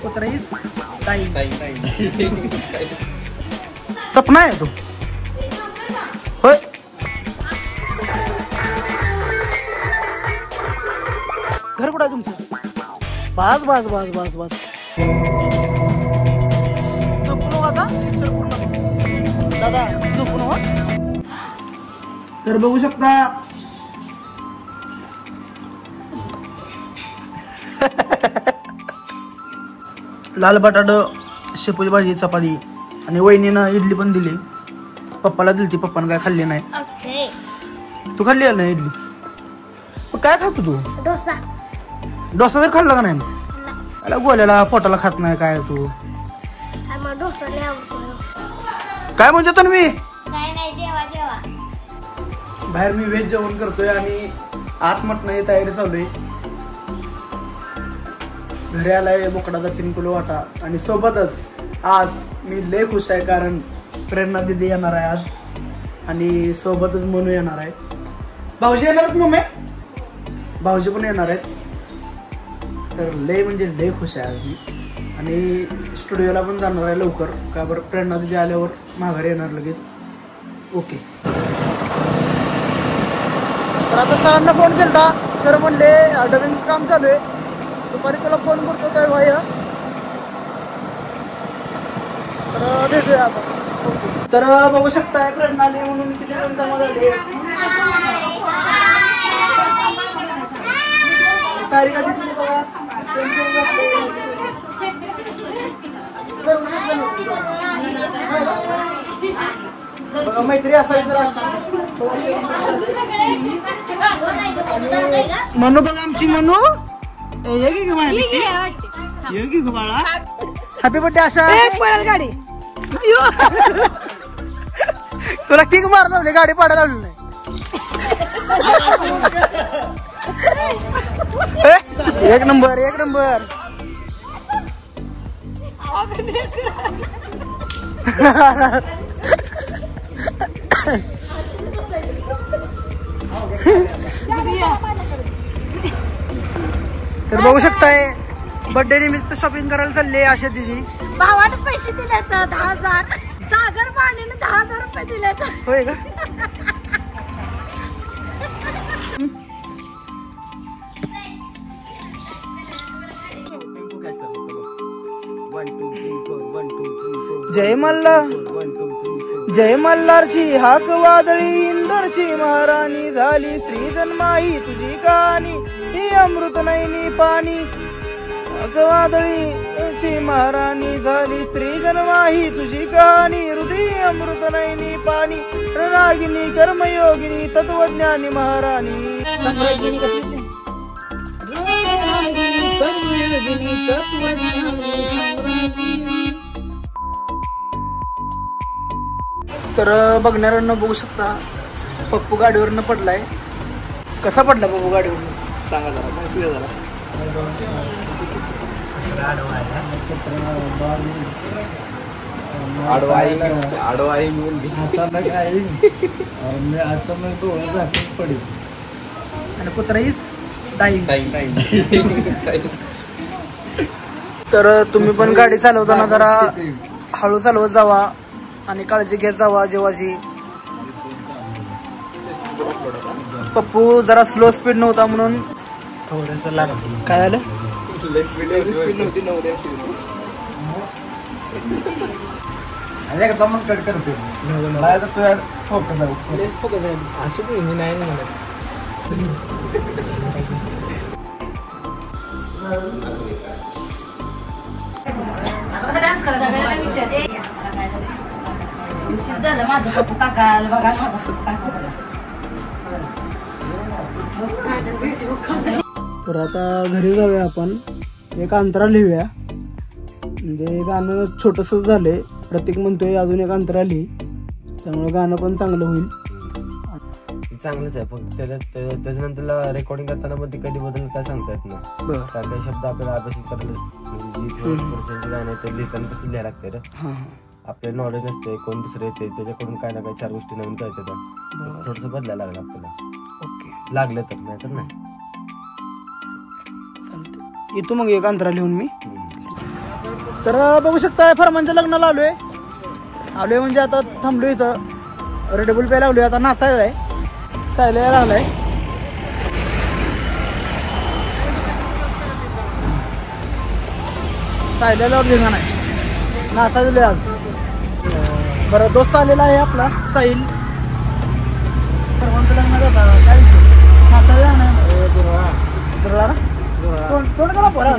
कुत्रा हीच ताई सपना आहे तो होय. घर कुठं आहे तुमचं? बस बस बस बस बस झोपून आता पिक्चर पूर्ण दादा झोपून हो. तर बघू शकता लाल बटाट शेपूची भाजी चपाती आणि वहिनीनं इडली पण दिली. पप्पाला दिली ती पप्पानं काय खाल्ली नाही. तू खाल्ली ना इडली? मग काय खातो तू? डोसा तर खाल्ला का नाही? मग गोल्याला पोटाला खात नाही काय तू? काय म्हणतो तर मी बाहेर मी व्हेज जेवण करतोय आणि आत मटणाची तयारी चालू आहे. घरी आलाय बोकडाचा 3 किलो वाटा आणि सोबतच आज मी लय खुश आहे कारण प्रेरणा दिदी येणार आहे आज आणि सोबतच मनू येणार आहे. भाऊजी येणार आहेत मम्मी? भाऊजी पण येणार आहेत. तर लय म्हणजे लय खुश आहे आज मी आणि स्टुडिओला पण जाणार आहे लवकर का बरं प्रेरणा दिदी आल्यावर माघारी येणार लगेच. ओके. तर आता सरांना फोन केला. सर म्हणले ऑर्डरिंगचं काम चालू आहे दुपारी तुला फोन करतो काय भाई. तर भेटूया आपण. तर बघू शकताय प्रेरणा म्हणून किती दमदमा झाली. सारिका दिदी बघा बघा मैत्री असावी तर मनू बघा आमची मनू बाळा. हॅपी बर्थडे आशा. पडेल गाडी तुला किक मार लावली गाडी पाडायला लावली नाही. एक नंबर एक नंबर. तर बघू शकताय बर्थडे निमित्त शॉपिंग करायला चालले आशा दिदी. भावाने पैसे दिले 10,000. सागर पाण्याने 10,000 रुपये दिले. होय का? जय मल्हार जय मल्हारची हाक वादळी इंदोरची महाराणी झाली. स्त्री जन्माही तुझी कहाणी ही अमृत नयनी पाणी. हाक वादळीची महाराणी झाली स्त्री जन्माही तुझी कहाणी हृदय अमृत नयनी पाणी. रागिनी कर्मयोगिनी तत्वज्ञानी महाराणी. संग्रहिणी कसली तर बघणाऱ्यांना बघू शकता पप्पू गाडीवरनं पडलाय. कसा पडला पप्पू गाडीवरनं सांगा जरा माहिती द्या जरा. अचानक डोळे झाकून पडेल आणि कुत्रा हीच तर तुम्ही पण गाडी चालवताना जरा हळू चालवत जावा आणि काळजी घेत जावा जेवाची. पप्पू जरा स्लो स्पीड नव्हता म्हणून थोडस लागलं. काय झालं? स्पीड नव्हती एकदम कट करते असू मी नाही म्हणत. तर आता घरी जाऊया आपण. एक अंतरा लिहूया म्हणजे गाणं छोटस झालंय. प्रतीक म्हणतोय अजून एक अंतरा लिही त्यामुळे गाणं पण चांगलं होईल. चांगलंच आहे फक्त त्याच्यानंतर रेकॉर्डिंग करताना मध्ये कधी बदल काय सांगता येत नाही. कारण काही शब्द आपल्याला अभ्यासित करायला गाणं आहे ते लिहिताना तसं लिहायला लागतंय. आपल्याला नॉलेज नसते कोण दुसरे येते त्याच्याकडून काय ना काय 4 गोष्टी नवीन कळतात. थोडस बदलायला लागलं आपल्याला. ओके लागलं तर नाही तर नाही. येतो मग एक अंतरा लिहून मी. तर बघू शकता फरमानच्या लग्नाला आलोय म्हणजे आता थांबलो इथं रेडबुल प्यायला लागलोय आता नाचायला आहे सायला लागलाय सायल्याला घेणार नाही नाचा दिलोय आज बरं दोस्त आलेला आहे आपला साहिल फरमानचं लग्न जाता काय विषय नाचायला नाही दुर्ळा ना तोंड करा पोरा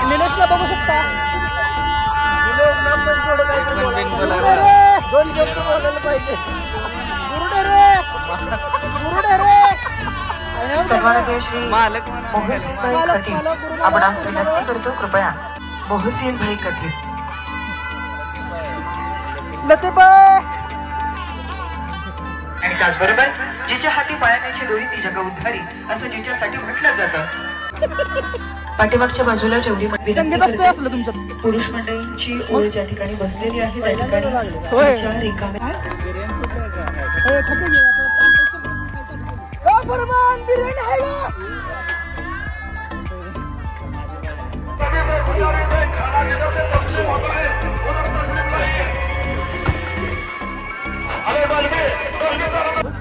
निलेशला बघू शकता दोन शब्द बोलायला पाहिजे आपण आज विनंती करतो कृपया मोहसीन भाई कथित आणि त्याचबरोबर जिच्या हाती पाळण्याची दोरी ती जग उद्धारी असं जिच्यासाठी म्हटलं जातं. पाठीमागच्या बाजूला जेवढी पुरुष मंडळींची ओळ ज्या ठिकाणी बसलेली आहे त्या ठिकाणी रिकाम्या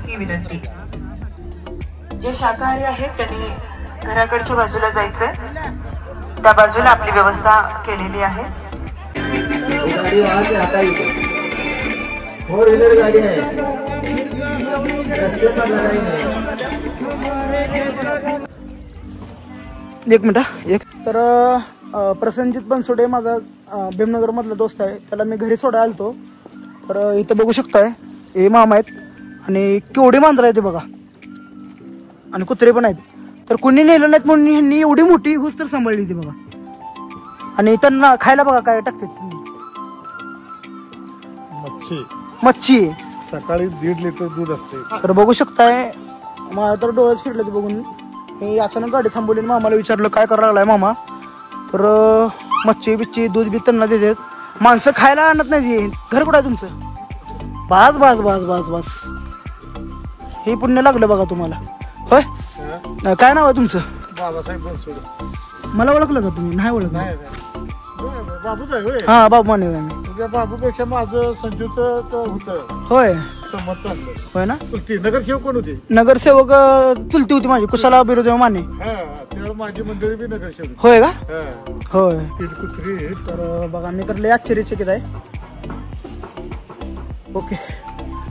ही विनंती. जे शाकाहारी आहेत त्यांनी घराकडच्या बाजूला जायचंय त्या बाजूला आपली व्यवस्था केलेली आहे. एक मिनिट एक तर प्रसन्नजित बनसोडे माझा भीमनगर मधला दोस्त आहे त्याला मी घरी सोडायला आलतो तर इथं बघू शकताय हे मामा आहेत आणि केवढी मांजरं आहेत ते बघा आणि कुत्रे पण आहेत तर कुणी नेलं नाहीत म्हणून ह्यांनी एवढी मोठी हुस तर सांभाळली ती बघा आणि त्यांना खायला बघा काय टाकतात मच्छी सकाळी 1.5 लिटर दूध असते तर बघू शकताय मला तर डोळ्याच फिरले ते बघून मी अचानक गाडी थांबवली मामाला विचारलं काय करायला लागलाय मामा तर मच्छी बिच्छी दूध बी त्यांना देतात माणसं खायला आणत नाही घर कुठं आहे तुमचं बास बास बास बास बास हे पुण्य लागलं बघा तुम्हाला होय काय नाव आहे तुमचं बाबासाहेब बनसोडे मला ओळखलं का तुम्ही नाही ओळखलं बाबूच आहे हा बाबू माने मी तुझ्या बाबूपेक्षा माझं संजूचं होतं होय संमत चाललं होय ना ती नगरसेवक कोण होती नगरसेवक चुलती होती माझी कुशाला बिरुदेव माने त्यावेळेला माझी मंडळी बी नगरसेवक होय का हा होय ती कुत्री तर बघा मी तर लय आश्चर्यचकित आहे ओके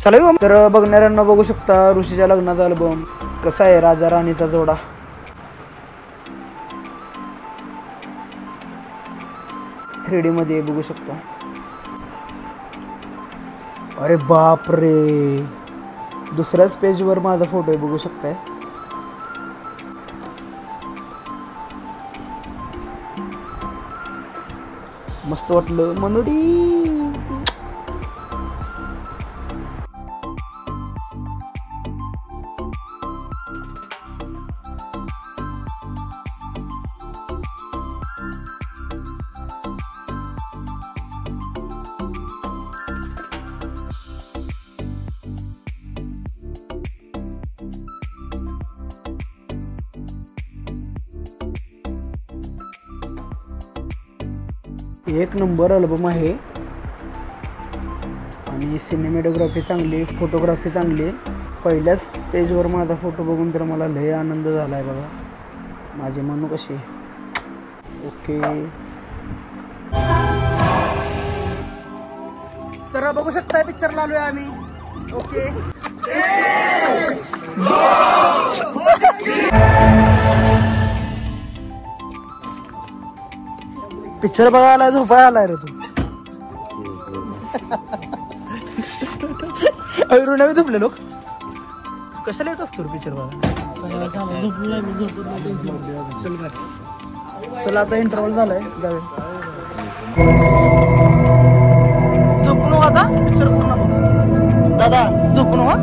चला तर बघणाऱ्यांना बघू शकता ऋषीच्या लग्नाचा अल्बम कसा आहे राजा राणीचा जोडा 3D मध्ये बघू शकता अरे बाप रे दुसऱ्याच पेजवर माझा फोटो आहे बघू शकताय मस्त वाटलं मनोडी एक नंबर अल्बम आहे आणि सिनेमॅटोग्राफी चांगली, फोटोग्राफी चांगली. पहिल्याच पेजवर माझा फोटो बघून तर मला लय आनंद झाला आहे बघा. माझी मनू कशी ओके. तर बघू शकता पिक्चरला आलोय आम्ही. ओके पिक्चर बघायला झोपाय आलाय रे तू. ऋणावी झोपले लोक कशाला येत असतो पिक्चर बघा. चला आता इंटरव्हल झालाय जाऊया. झोपू नको आता पिक्चर पूर्ण बघ. दादा झोपू नको.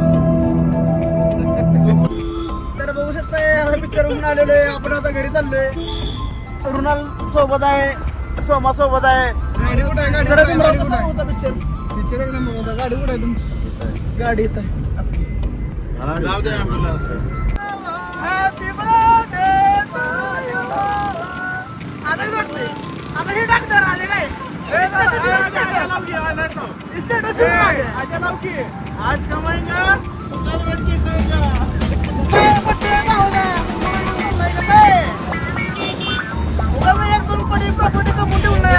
तर बघू शकता पिक्चर बघून आलेलो आहे आपण. आता घरी चाललोय. ऋणाल सोबत आहे, सोमा सोबत आहे. कसा होता पिक्चर? पिक्चर एक नंबर होता. गाडी कुठे आहे तुमची? गाडी येत आहे. जाऊ दे आम्हाला. Happy birthday to you. आता हे डॉक्टर आले काय? आज कमाएंगा एक दोन कोटी प्रॉपर्टी कमवून ठेवून नाही.